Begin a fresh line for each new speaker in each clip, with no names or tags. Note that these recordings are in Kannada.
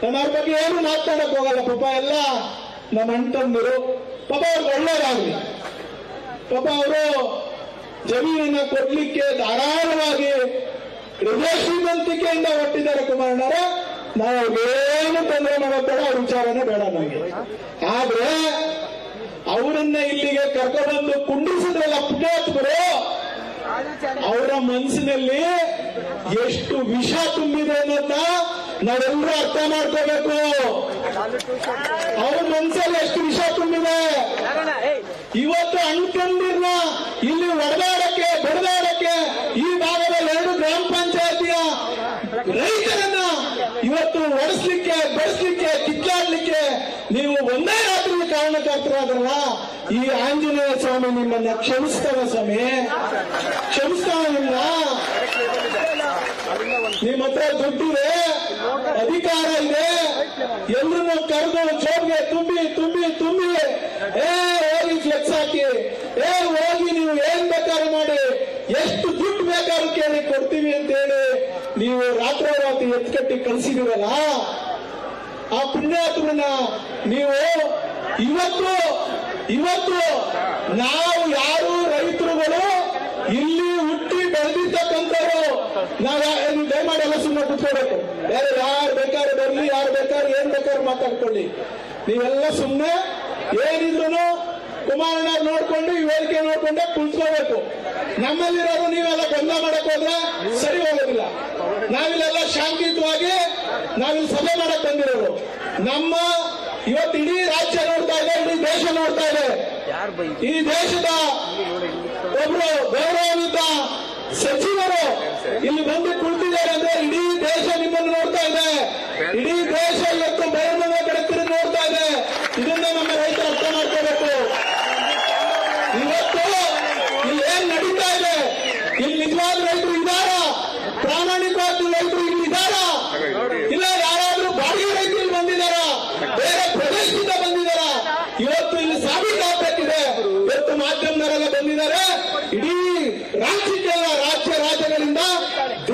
ನಾನು ಅವ್ರ ಬಗ್ಗೆ ಏನು ಮಾತಾಡಕ್ ಹೋಗಲ್ಲ. ಪಾಪ ಎಲ್ಲ ನಮ್ಮ ಅಣ್ತಂದಿರು, ಪಾಪ ಅವ್ರಿಗೆ ಒಳ್ಳೇದಾಗ್ಲಿ. ಪಾಪ ಅವರು ಜಮೀನನ್ನ ಕೊಡ್ಲಿಕ್ಕೆ ಧಾರಾಳವಾಗಿ ಹೃದಯ ಶ್ರೀಮಂತಿಕೆಯಿಂದ ಹೊಟ್ಟಿದ್ದಾರೆ ಕುಮಾರಣ್ಣರ. ನಾವು ಅವ್ರಿಗೇನು ತೊಂದರೆ ಮಾಡೋದು ಬೇಡ, ಅವ್ರ ವಿಚಾರನೇ ಬೇಡ ನಮಗೆ. ಆದ್ರೆ ಅವರನ್ನ ಇಲ್ಲಿಗೆ ಕರ್ಕೊಂಡ್ಬಂದು ಕುಂಡಿಸಿದ್ರಲ್ಲ ಪುಣ್ಯಾತ್ಮರು, ಅವರ ಮನಸ್ಸಿನಲ್ಲಿ ಎಷ್ಟು ವಿಷ ತುಂಬಿದೆ ಅನ್ನೋದನ್ನ ನಾವೆಲ್ಲರೂ ಅರ್ಥ ಮಾಡ್ಕೋಬೇಕು. ಅವ್ರ ಮನಸ್ಸಲ್ಲಿ ಎಷ್ಟು ವಿಷ ತುಂಬಿದೆ. ಇವತ್ತು ಅಣ್ತಂದಿರ್ನ ಇಲ್ಲಿ ಒಡೆದಾಡಕ್ಕೆ ಬಡದಾಡಕ್ಕೆ ಈ ಭಾಗದಲ್ಲಿ 2 ಗ್ರಾಮ ಪಂಚಾಯತಿಯ ರೈತರನ್ನ ಇವತ್ತು ಒಡಿಸ್ಲಿಕ್ಕೆ ಬೆಳೆಸ್ಲಿಕ್ಕೆ ಕಿತ್ತಾಡ್ಲಿಕ್ಕೆ ನೀವು ಒಂದೇ ರಾತ್ರಿ ಕಾರಣಕರ್ತರಾದ್ರಲ್ಲ. ಈ ಆಂಜನೇಯ ಸ್ವಾಮಿ ನಿಮ್ಮನ್ನ ಕ್ಷಮಿಸ್ತಾವ ಸ್ವಾಮಿ, ಕ್ಷಮಿಸ್ತಾವ ನಿಮ್ಮನ್ನ. ನಿಮ್ಮ ಹತ್ರ ದುಡ್ಡಿದೆ, ಅಧಿಕಾರ ಇದೆ, ಎಲ್ಲರನ್ನು ಕರೆದು ಜೋಬ್ಗೆ ತುಂಬಿ ತುಂಬಿ ತುಂಬಿ ಹೋಗಿ ಫ್ಲೆಕ್ಸ್ ಹಾಕಿ, ಹೋಗಿ ನೀವು ಏನ್ ಬೇಕಾದ್ರೂ ಮಾಡಿ, ಎಷ್ಟು ದುಡ್ಡು ಬೇಕಾದ್ರೂ ಕೇಳಿ ಕೊಡ್ತೀವಿ ಅಂತ ಹೇಳಿ ನೀವು ರಾತ್ರೋರಾತ್ರಿ ಎತ್ಕಟ್ಟಿ ಕಳಿಸಿದಿರಲ್ಲ. ಆ ಪುಣ್ಯಾತ್ಮನ ನೀವು ಇವತ್ತು ನಾವು ಯಾರು ರೈತರುಗಳು ಇಲ್ಲಿ ಹುಟ್ಟಿ ಬೆಳೆದಿರ್ತಕ್ಕಂಥವ್ರು ನಾವು ದಯಮಾಡಿ ಎಲ್ಲ ಸುಮ್ಮನೆ ಕುತ್ಕೋಬೇಕು. ಬೇರೆ ಯಾರು ಬೇಕಾದ್ರೂ ಬರ್ಲಿ, ಯಾರು ಬೇಕಾದ್ರೂ ಏನ್ ಬೇಕಾದ್ರೂ ಮಾತಾಡ್ಕೊಳ್ಳಿ. ನೀವೆಲ್ಲ ಸುಮ್ಮನೆ ಏನಿದ್ರು ಕುಮಾರಣ್ಣ ನೋಡ್ಕೊಂಡು ಈ ವೇದಿಕೆ ನೋಡ್ಕೊಂಡೆ ಕುಳಿತುಕೋಬೇಕು. ನಮ್ಮಲ್ಲಿರೋರು ನೀವೆಲ್ಲ ಗೊಂದಲ ಮಾಡಕ್ ಹೋದ್ರೆ ಸರಿ ಹೋಗೋದಿಲ್ಲ. ನಾವಿಲ್ಲೆಲ್ಲ ಶಾಂತಿಯುತವಾಗಿ ನಾವಿಲ್ಲಿ ಸಭೆ ಮಾಡಕ್ ಬಂದಿರೋರು. ನಮ್ಮ ಇವತ್ತು ಇಡೀ ರಾಜ್ಯ ನೋಡ್ತಾ ಇದೆ, ಇಡೀ ದೇಶ ನೋಡ್ತಾ ಇದೆ. ಈ ದೇಶದ ಒಬ್ರು ಗೌರವಾನ್ವಿತ ಸಚಿವರು ಇಲ್ಲಿ ಬಂದು ಕುಳಿತಿದ್ದಾರೆ ಅಂದ್ರೆ ಇಡೀ ದೇಶ ನಿಮ್ಮನ್ನು ನೋಡ್ತಾ ಇದೆ. ಇಡೀ ದೇಶ ಇವತ್ತು ಬಯಲುವ ಕಡೆ ತಿರುಗಿ ನೋಡ್ತಾ ಇದೆ. ಇದನ್ನ ನಮ್ಮ ರೈತರು ಅರ್ಥ ಮಾಡ್ಕೋಬೇಕು. ಇವತ್ತು ಇಲ್ಲಿ ಏನ್ ನಡೀತಾ ಇದೆ, ಇಲ್ಲಿ ನಿಜವಾದ ರೈತರು ಇದ್ದಾರ, ಪ್ರಾಮಾಣಿಕವಾದ ರೈತರು ಇಲ್ಲಿ ಇದ್ದಾರ, ಇಲ್ಲ ಯಾರಾದ್ರೂ ಬಾಡಿಗೆ ರೈತರು ಬಂದಿದ್ದಾರ, ಬೇರೆ ಪ್ರದೇಶದಿಂದ ಬಂದಿದ್ದಾರ, ಇವತ್ತು ಇಲ್ಲಿ ಸಾಬೀತಾಗಬೇಕಿದೆ. ಇವತ್ತು ಮಾಧ್ಯಮದವರೆಲ್ಲ ಬಂದಿದ್ದಾರೆ. ಇಡೀ ರಾಜ್ಯಕ್ಕೆಲ್ಲ ರಾಜ್ಯಗಳಿಂದ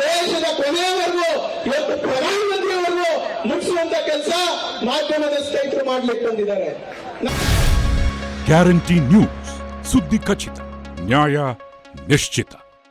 ದೇಶದ ಕೊನೆಯವರೆಗೂ ಇವತ್ತು ಪ್ರಧಾನಮಂತ್ರಿಯವರೆಗೂ ಮುಗಿಸುವಂತ ಕೆಲಸ ಮಾಧ್ಯಮದ ಸ್ನೇಹಿತರು ಮಾಡ್ಲಿಕ್ಕೆ ಬಂದಿದ್ದಾರೆ.
ಗ್ಯಾರಂಟಿ ನ್ಯೂಸ್, ಸುದ್ದಿ ಖಚಿತ, ನ್ಯಾಯ ನಿಶ್ಚಿತ.